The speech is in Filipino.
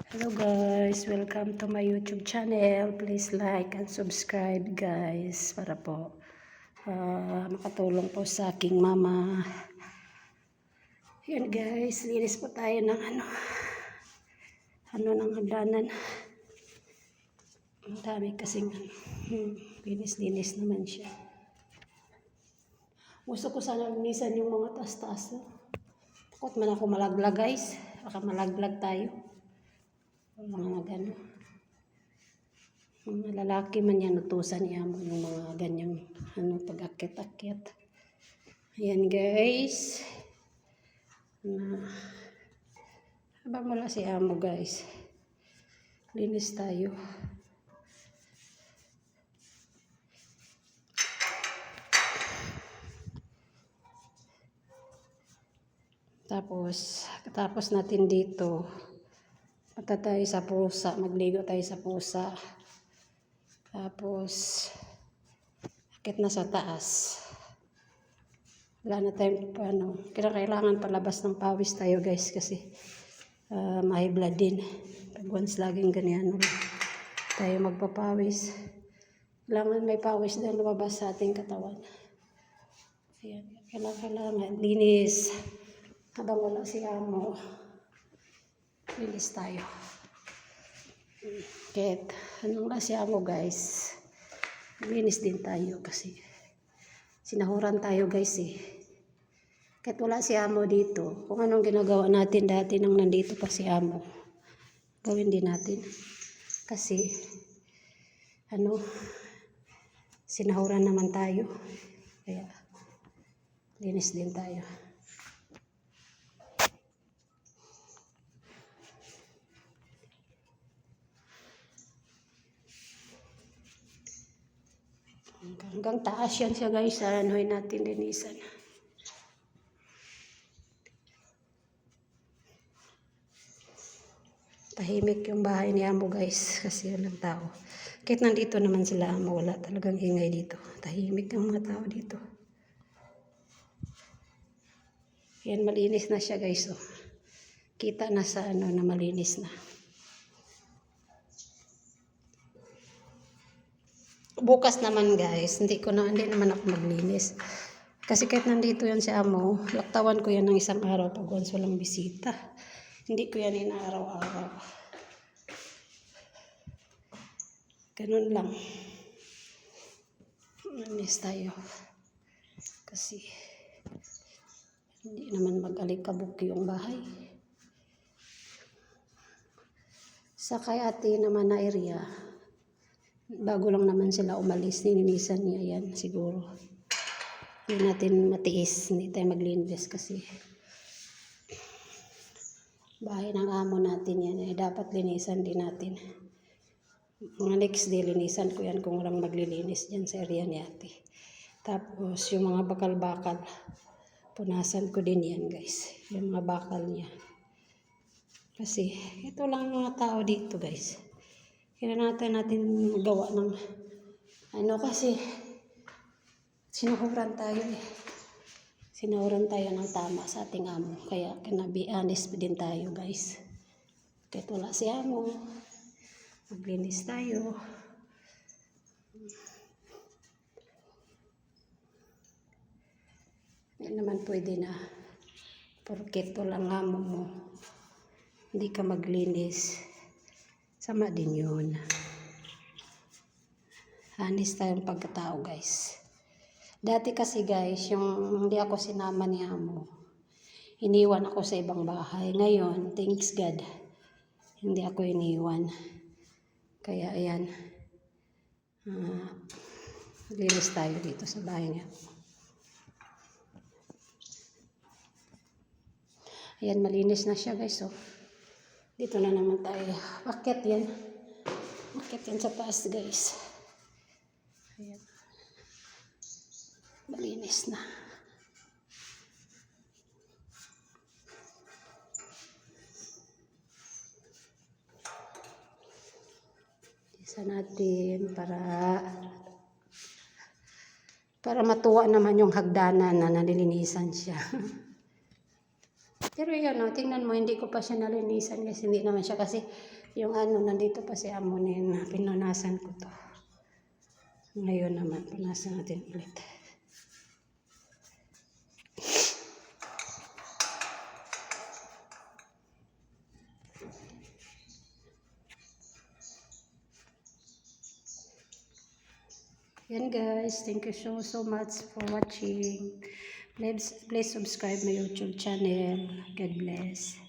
Hello guys, welcome to my YouTube channel. Please like and subscribe guys para po makatulong po sa aking mama. Yan guys, linis po tayo ng ng hagdanan. Ang dami kasing linis naman siya. Gusto ko sana linisan yung mga taas-taas. Takot man ako malaglag guys, baka malaglag tayo. Mga gano. Mga lalaki man yan, utusan niya mo yung mga ganyang pag-akit-akit. Ayan guys. Habang wala si amo guys, linis tayo. Tapos natin dito, punta tayo sa pusa, magligo tayo sa pusa. Tapos, akit na sa taas. Wala na tayong kailangan palabas ng pawis tayo guys kasi may blood din. Pag once laging ganyan tayo magpapawis. Kailangan may pawis na lumabas sa ating katawan. Ayan, kailangan linis. Habang wala si amo, linis tayo. Kahit wala si amo guys, linis din tayo kasi sinahuran tayo guys Kahit wala si amo dito, kung anong ginagawa natin dati nang nandito pa si amo, gawin din natin. Kasi sinahuran naman tayo. Kaya linis din tayo. Hanggang taas yan siya guys. Anuhin natin linisan. Tahimik yung bahay ni amo guys. Kasi walang tao. Kahit nandito naman sila amo, wala talagang ingay dito. Tahimik ang mga tao dito. Yan, malinis na siya guys. Kita na sa na malinis na. Bukas naman guys, hindi naman ako maglinis. Kasi kahit nandito yan si amo, laktawan ko yan ng isang araw pag once walang bisita. Hindi ko yan inaaraw-araw. Ganun lang. Namiss tayo. Kasi hindi naman mag-alikabok yung bahay. Sa kay ate naman na area, bago lang naman sila umalis, nilinisan niya yan siguro. Hindi natin matiis, hindi tayo maglinis kasi bahay ng amo natin yan. Dapat linisan din natin. Mga next day, linisan ko yan kung walang maglilinis dyan sa area ni ate. Tapos yung mga bakal-bakal, punasan ko din yan guys. Yung mga bakal niya. Kasi ito lang mga tao dito guys. Kailangan natin magawa ng kasi sinuhuran tayo Sinuhuran tayo ng tama sa ating amo. Kaya be honest din tayo guys. Kahit wala si amo, maglinis tayo. Hindi naman pwede na porket walang amo mo, hindi ka maglinis. Sama din yun. Honest tayong pagkatao guys. Dati kasi guys, yung hindi ako sinama ni amo, iniwan ako sa ibang bahay. Ngayon, thanks God, hindi ako iniwan. Kaya ayan, linis tayo dito sa bahay niya. Ayan, malinis na siya guys. Dito na naman tayo. Akyat yan. Akyat yan sa taas guys. Ayan. Malinis na. Isa natin para matuwa naman yung hagdanan na nalilinisan siya. Pero yun, no, tingnan mo, hindi ko pa siya nalinisan kasi hindi naman siya kasi yung ano, nandito pa si Amonin na pinunasan ko to. Ngayon naman, punasan natin ulit. Yan guys, thank you so much for watching. Please subscribe my YouTube channel. God bless.